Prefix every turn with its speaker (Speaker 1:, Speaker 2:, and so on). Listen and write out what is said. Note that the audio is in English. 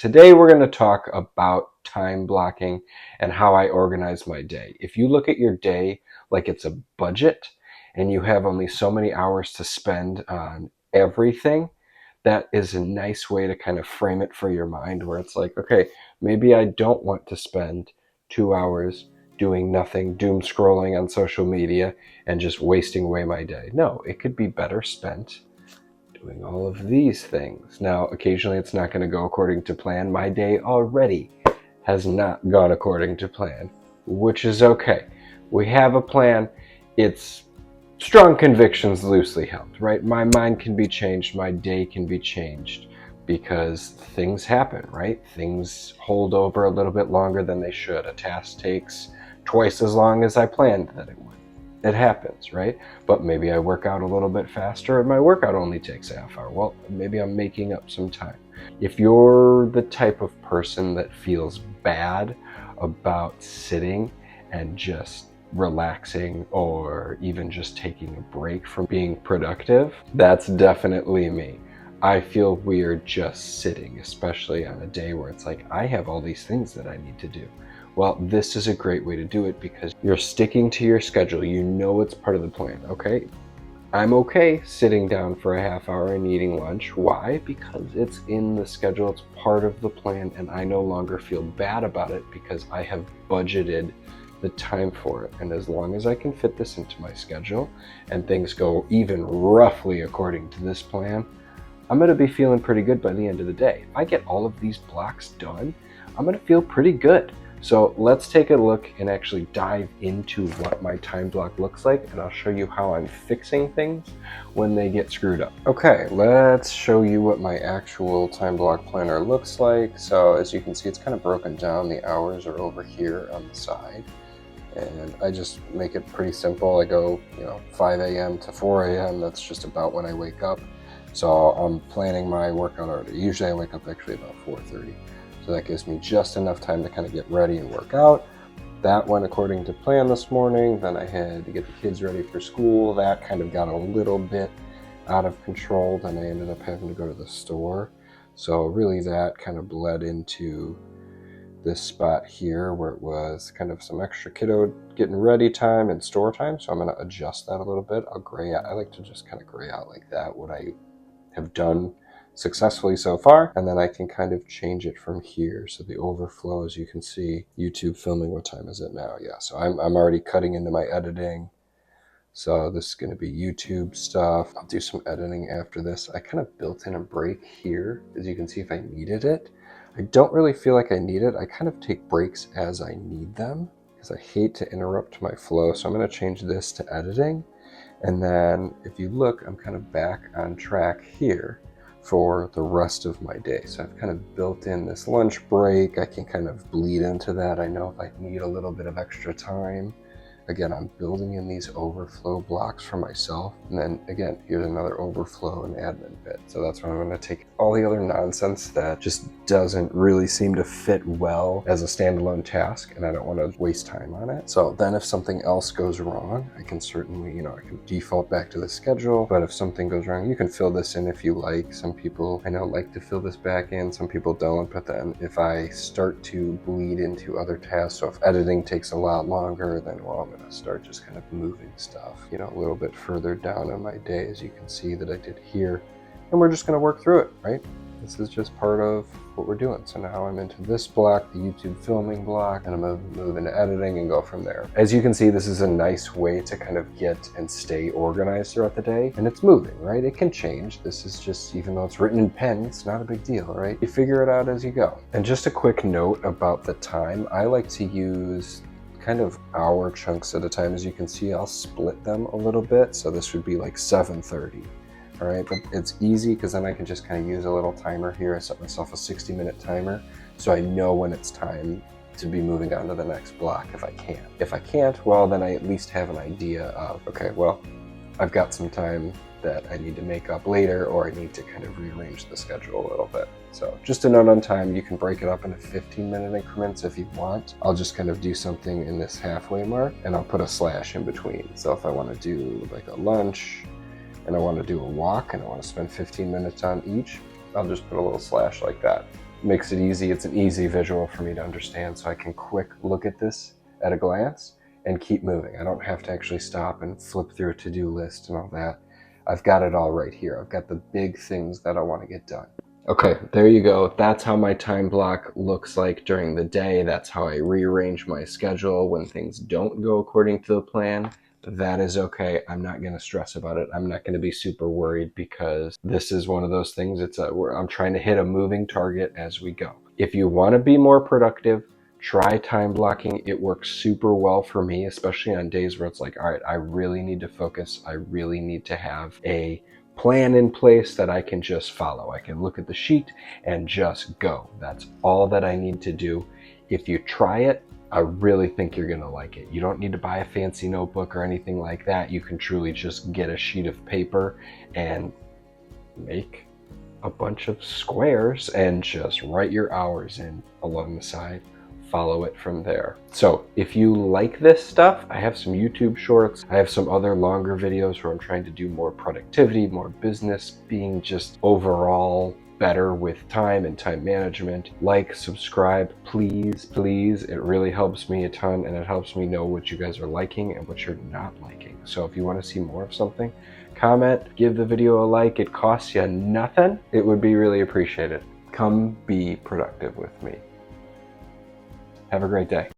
Speaker 1: Today we're going to talk about time blocking and how I organize my day. If you look at your day like it's a budget and you have only so many hours to spend on everything, that is a nice way to kind of frame it for your mind where it's like, okay, maybe I don't want to spend 2 hours doing nothing, doom scrolling on social media and just wasting away my day. No, it could be better spent doing all of these things. Now, occasionally it's not going to go according to plan. My day already has not gone according to plan, which is okay. We have a plan. It's strong convictions loosely held, right? My mind can be changed. My day can be changed because things happen, right? Things hold over a little bit longer than they should. A task takes twice as long as I planned that it would. It happens, right? But maybe I work out a little bit faster and my workout only takes a half hour. Well, maybe I'm making up some time. If you're the type of person that feels bad about sitting and just relaxing or even just taking a break from being productive, that's definitely me. I feel weird just sitting, especially on a day where it's like, I have all these things that I need to do. Well, this is a great way to do it because you're sticking to your schedule. You know it's part of the plan, okay? I'm okay sitting down for a half hour and eating lunch. Why? Because it's in the schedule, it's part of the plan, and I no longer feel bad about it because I have budgeted the time for it. And as long as I can fit this into my schedule and things go even roughly according to this plan, I'm gonna be feeling pretty good by the end of the day. If I get all of these blocks done, I'm gonna feel pretty good. So let's take a look and actually dive into what my time block looks like, and I'll show you how I'm fixing things when they get screwed up. Okay, let's show you what my actual time block planner looks like. So as you can see, it's kind of broken down. The hours are over here on the side, and I just make it pretty simple. I go, 5 a.m. to 4 a.m. That's just about when I wake up. So I'm planning my workout already. Usually I wake up actually about 4:30. So that gives me just enough time to kind of get ready and work out. That went according to plan this morning. Then I had to get the kids ready for school. That kind of got a little bit out of control. Then I ended up having to go to the store. So really that kind of bled into this spot here where it was kind of some extra kiddo getting ready time and store time. So I'm going to adjust that a little bit. I'll gray out. I like to just kind of gray out like that, what I have done successfully so far, and then I can kind of change it from here. So the overflow, as you can see, YouTube filming, what time is it now? Yeah, so I'm already cutting into my editing. So this is going to be YouTube stuff. I'll do some editing after this. I kind of built in a break here, as you can see, if I needed it. I don't really feel like I need it. I kind of take breaks as I need them because I hate to interrupt my flow. So I'm going to change this to editing. And then if you look, I'm kind of back on track here for the rest of my day. So I've kind of built in this lunch break. I can kind of bleed into that. I know if I need a little bit of extra time. Again, I'm building in these overflow blocks for myself. And then again, here's another overflow and admin bit. So that's when I'm going to take all the other nonsense that just doesn't really seem to fit well as a standalone task, and I don't want to waste time on it. So then if something else goes wrong, I can certainly, I can default back to the schedule. But if something goes wrong, you can fill this in if you like. Some people I know like to fill this back in, some people don't. But then if I start to bleed into other tasks, so if editing takes a lot longer, then well, I'm going to start just kind of moving stuff, a little bit further down in my day, as you can see that I did here. And we're just going to work through it, right? This is just part of what we're doing. So now I'm into this block, the YouTube filming block, and I'm going to move into editing and go from there. As you can see, this is a nice way to kind of get and stay organized throughout the day. And it's moving, right? It can change. This is just, even though it's written in pen, it's not a big deal, right? You figure it out as you go. And just a quick note about the time. I like to use kind of hour chunks at a time. As you can see, I'll split them a little bit. So this would be like 7:30. All right, but it's easy because then I can just kind of use a little timer here. I set myself a 60-minute timer so I know when it's time to be moving on to the next block if I can. If I can't, well, then I at least have an idea of, okay, well, I've got some time that I need to make up later, or I need to kind of rearrange the schedule a little bit. So just a note on time, you can break it up into 15-minute increments if you want. I'll just kind of do something in this halfway mark and I'll put a slash in between. So if I want to do like a lunch, and I want to do a walk and I want to spend 15 minutes on each, I'll just put a little slash like that. makes it easy. It's an easy visual for me to understand, so I can quick look at this at a glance and keep moving. I don't have to actually stop and flip through a to-do list and all that. I've got it all right here. I've got the big things that I want to get done. Okay, there you go. That's how my time block looks like during the day. That's how I rearrange my schedule when things don't go according to the plan. That is okay. I'm not going to stress about it. I'm not going to be super worried, because this is one of those things. I'm trying to hit a moving target as we go. If you want to be more productive, try time blocking. It works super well for me, especially on days where it's like, all right, I really need to focus. I really need to have a plan in place that I can just follow. I can look at the sheet and just go. That's all that I need to do. If you try it, I really think you're going to like it. You don't need to buy a fancy notebook or anything like that. You can truly just get a sheet of paper and make a bunch of squares and just write your hours in along the side. Follow it from there. So if you like this stuff, I have some YouTube shorts. I have some other longer videos where I'm trying to do more productivity, more business, being just overall better with time and time management. Like, subscribe, please, please. It really helps me a ton, and it helps me know what you guys are liking and what you're not liking. So if you want to see more of something, comment, give the video a like. It costs you nothing. It would be really appreciated. Come be productive with me. Have a great day.